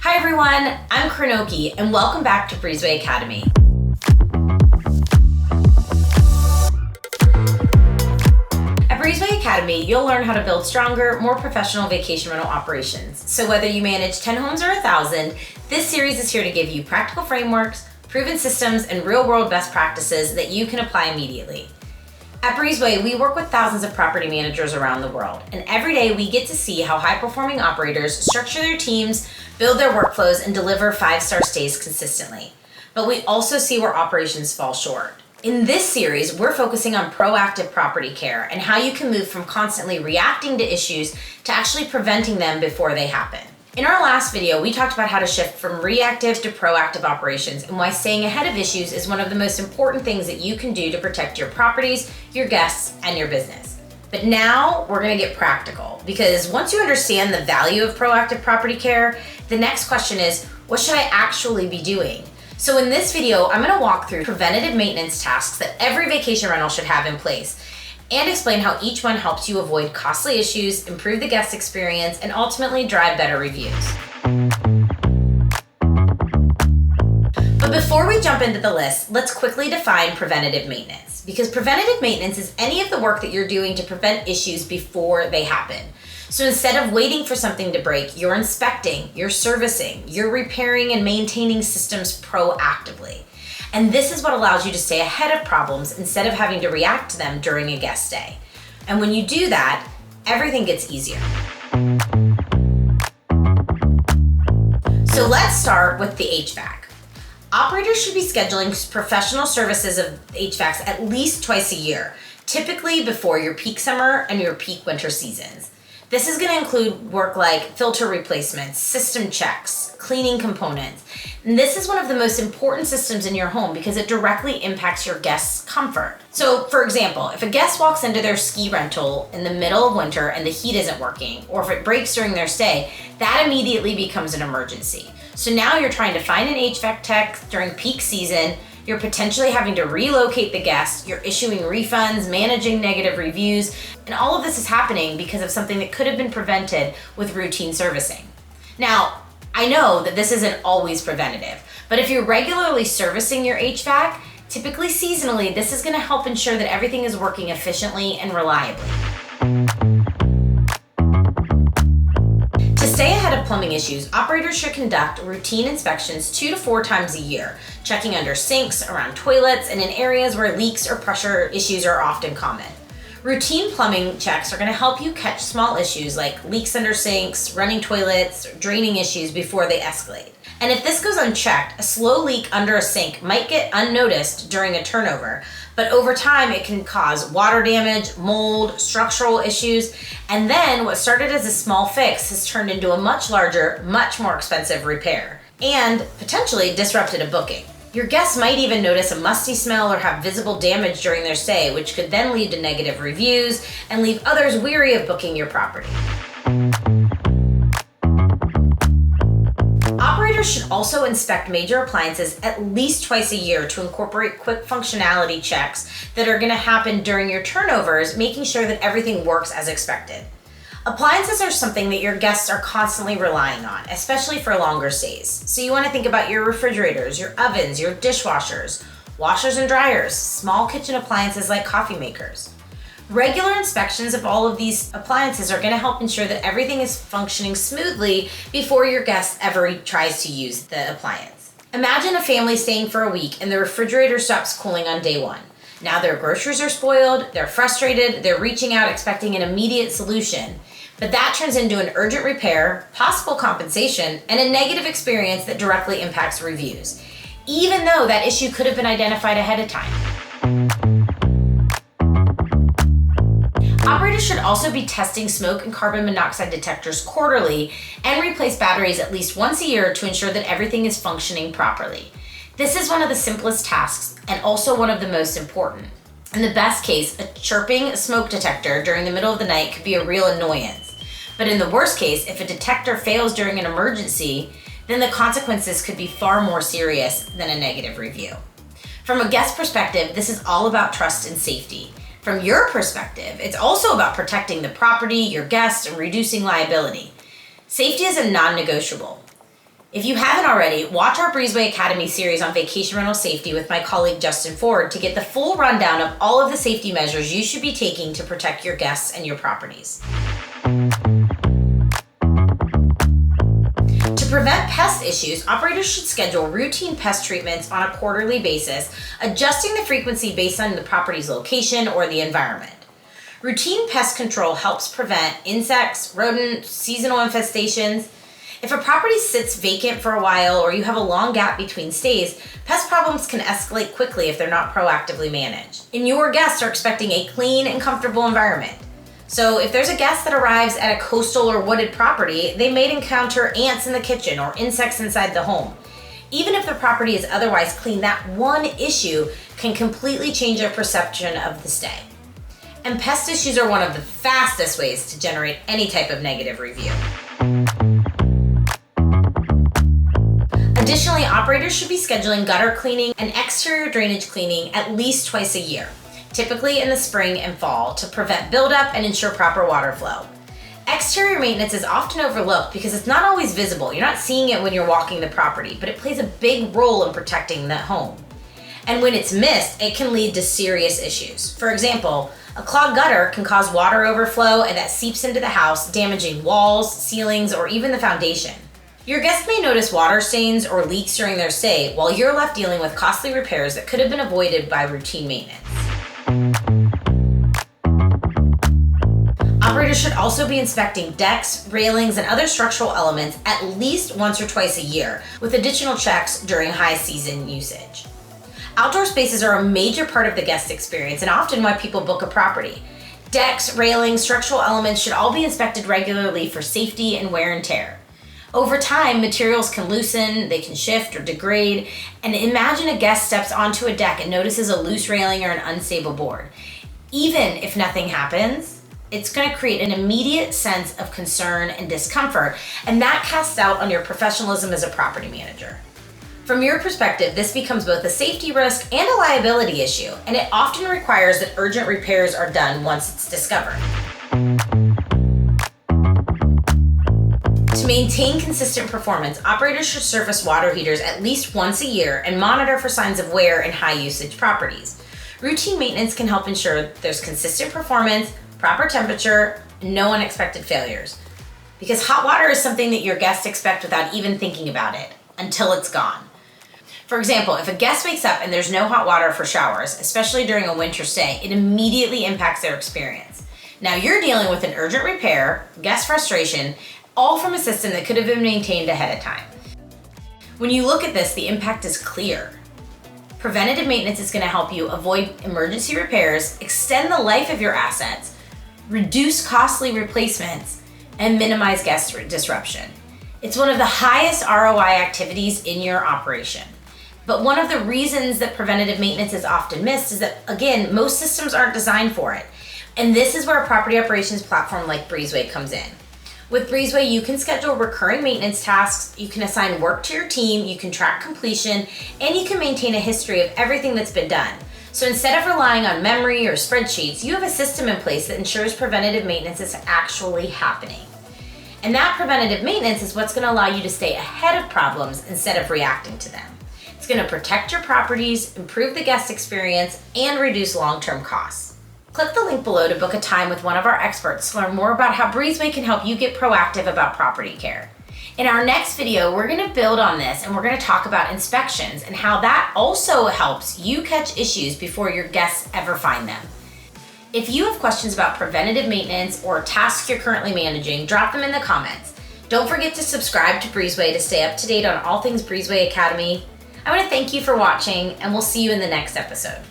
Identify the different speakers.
Speaker 1: Hi everyone, I'm Koryn Okey, and welcome back to Breezeway Academy. At Breezeway Academy, you'll learn how to build stronger, more professional vacation rental operations. So whether you manage 10 homes or 1,000, this series is here to give you practical frameworks, proven systems, and real-world best practices that you can apply immediately. At Breezeway, we work with thousands of property managers around the world, and every day we get to see how high-performing operators structure their teams, build their workflows, and deliver 5-star stays consistently. But we also see where operations fall short. In this series, we're focusing on proactive property care and how you can move from constantly reacting to issues to actually preventing them before they happen. In our last video, we talked about how to shift from reactive to proactive operations and why staying ahead of issues is one of the most important things that you can do to protect your properties, your guests, and your business. But now we're gonna get practical, because once you understand the value of proactive property care, the next question is, what should I actually be doing? So in this video, I'm gonna walk through preventative maintenance tasks that every vacation rental should have in place, and explain how each one helps you avoid costly issues, improve the guest experience, and ultimately drive better reviews. But before we jump into the list, let's quickly define preventative maintenance, because preventative maintenance is any of the work that you're doing to prevent issues before they happen. So instead of waiting for something to break, you're inspecting, you're servicing, you're repairing and maintaining systems proactively. And this is what allows you to stay ahead of problems instead of having to react to them during a guest stay. And when you do that, everything gets easier. So let's start with the HVAC. Operators should be scheduling professional services of HVACs at least twice a year, typically before your peak summer and your peak winter seasons. This is going to include work like filter replacements, system checks, cleaning components. And this is one of the most important systems in your home because it directly impacts your guests' comfort. So for example, if a guest walks into their ski rental in the middle of winter and the heat isn't working, or if it breaks during their stay, that immediately becomes an emergency. So now you're trying to find an HVAC tech during peak season, you're potentially having to relocate the guest, you're issuing refunds, managing negative reviews, and all of this is happening because of something that could have been prevented with routine servicing. Now, I know that this isn't always preventative, but if you're regularly servicing your HVAC, typically seasonally, this is gonna help ensure that everything is working efficiently and reliably. To stay ahead of plumbing issues, operators should conduct routine inspections 2 to 4 times a year, checking under sinks, around toilets, and in areas where leaks or pressure issues are often common. Routine plumbing checks are going to help you catch small issues like leaks under sinks, running toilets, draining issues before they escalate. And if this goes unchecked, a slow leak under a sink might get unnoticed during a turnover, but over time it can cause water damage, mold, structural issues, and then what started as a small fix has turned into a much larger, much more expensive repair, and potentially disrupted a booking. Your guests might even notice a musty smell or have visible damage during their stay, which could then lead to negative reviews and leave others weary of booking your property. Operators should also inspect major appliances at least twice a year to incorporate quick functionality checks that are going to happen during your turnovers, making sure that everything works as expected. Appliances are something that your guests are constantly relying on, especially for longer stays. So you want to think about your refrigerators, your ovens, your dishwashers, washers and dryers, small kitchen appliances like coffee makers. Regular inspections of all of these appliances are going to help ensure that everything is functioning smoothly before your guest ever tries to use the appliance. Imagine a family staying for a week and the refrigerator stops cooling on day 1. Now their groceries are spoiled, they're frustrated, they're reaching out expecting an immediate solution. But that turns into an urgent repair, possible compensation, and a negative experience that directly impacts reviews, even though that issue could have been identified ahead of time. Operators should also be testing smoke and carbon monoxide detectors quarterly and replace batteries at least once a year to ensure that everything is functioning properly. This is one of the simplest tasks and also one of the most important. In the best case, a chirping smoke detector during the middle of the night could be a real annoyance. But in the worst case, if a detector fails during an emergency, then the consequences could be far more serious than a negative review. From a guest perspective, this is all about trust and safety. From your perspective, it's also about protecting the property, your guests, and reducing liability. Safety is a non-negotiable. If you haven't already, watch our Breezeway Academy series on vacation rental safety with my colleague Justin Ford to get the full rundown of all of the safety measures you should be taking to protect your guests and your properties. To prevent pest issues, operators should schedule routine pest treatments on a quarterly basis, adjusting the frequency based on the property's location or the environment. Routine pest control helps prevent insects, rodents, seasonal infestations. If a property sits vacant for a while or you have a long gap between stays, pest problems can escalate quickly if they're not proactively managed. And your guests are expecting a clean and comfortable environment. So if there's a guest that arrives at a coastal or wooded property, they may encounter ants in the kitchen or insects inside the home. Even if the property is otherwise clean, that one issue can completely change their perception of the stay. And pest issues are one of the fastest ways to generate any type of negative review. Additionally, operators should be scheduling gutter cleaning and exterior drainage cleaning at least twice a year, typically in the spring and fall, to prevent buildup and ensure proper water flow. Exterior maintenance is often overlooked because it's not always visible. You're not seeing it when you're walking the property, but it plays a big role in protecting the home. And when it's missed, it can lead to serious issues. For example, a clogged gutter can cause water overflow and that seeps into the house, damaging walls, ceilings, or even the foundation. Your guests may notice water stains or leaks during their stay, while you're left dealing with costly repairs that could have been avoided by routine maintenance. Operators should also be inspecting decks, railings, and other structural elements at least once or twice a year, with additional checks during high season usage. Outdoor spaces are a major part of the guest experience and often why people book a property. Decks, railings, structural elements should all be inspected regularly for safety and wear and tear. Over time, materials can loosen, they can shift or degrade, and imagine a guest steps onto a deck and notices a loose railing or an unstable board. Even if nothing happens, it's going to create an immediate sense of concern and discomfort, and that casts out on your professionalism as a property manager. From your perspective, this becomes both a safety risk and a liability issue, and it often requires that urgent repairs are done once it's discovered. To maintain consistent performance, operators should service water heaters at least once a year and monitor for signs of wear in high usage properties. Routine maintenance can help ensure there's consistent performance, proper temperature, and no unexpected failures. Because hot water is something that your guests expect without even thinking about it, until it's gone. For example, if a guest wakes up and there's no hot water for showers, especially during a winter stay, it immediately impacts their experience. Now you're dealing with an urgent repair, guest frustration, all from a system that could have been maintained ahead of time. When you look at this, the impact is clear. Preventative maintenance is going to help you avoid emergency repairs, extend the life of your assets, reduce costly replacements, and minimize guest disruption. It's one of the highest ROI activities in your operation. But one of the reasons that preventative maintenance is often missed is that, again, most systems aren't designed for it. And this is where a property operations platform like Breezeway comes in. With Breezeway, you can schedule recurring maintenance tasks, you can assign work to your team, you can track completion, and you can maintain a history of everything that's been done. So instead of relying on memory or spreadsheets, you have a system in place that ensures preventative maintenance is actually happening. And that preventative maintenance is what's going to allow you to stay ahead of problems instead of reacting to them. It's going to protect your properties, improve the guest experience, and reduce long-term costs. Click the link below to book a time with one of our experts to learn more about how Breezeway can help you get proactive about property care. In our next video, we're going to build on this and we're going to talk about inspections and how that also helps you catch issues before your guests ever find them. If you have questions about preventative maintenance or tasks you're currently managing, drop them in the comments. Don't forget to subscribe to Breezeway to stay up to date on all things Breezeway Academy. I want to thank you for watching, and we'll see you in the next episode.